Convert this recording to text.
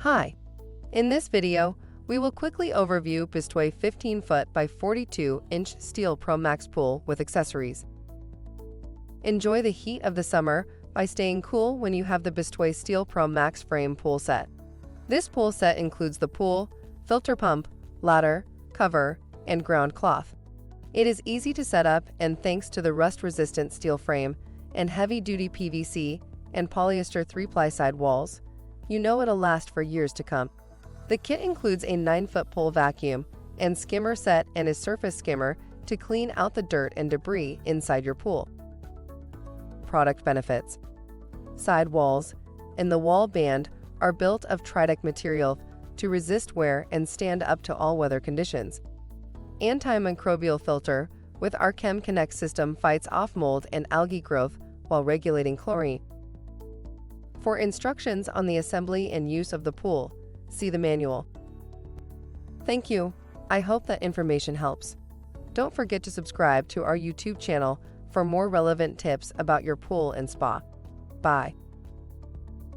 Hi! In this video, we will quickly overview Bestway 15-foot by 42-inch steel Pro Max pool with accessories. Enjoy the heat of the summer by staying cool when you have the Bestway Steel Pro Max frame pool set. This pool set includes the pool, filter pump, ladder, cover, and ground cloth. It is easy to set up, and thanks to the rust-resistant steel frame and heavy-duty PVC and polyester 3-ply side walls, you know it'll last for years to come. The kit includes a 9-foot pool vacuum and skimmer set and a surface skimmer to clean out the dirt and debris inside your pool. Product benefits: side walls and the wall band are built of Tritech material to resist wear and stand up to all weather conditions. Anti-microbial filter with our ChemConnect system fights off mold and algae growth while regulating chlorine. For instructions on the assembly and use of the pool, see the manual. Thank you. I hope that information helps. Don't forget to subscribe to our YouTube channel for more relevant tips about your pool and spa. Bye.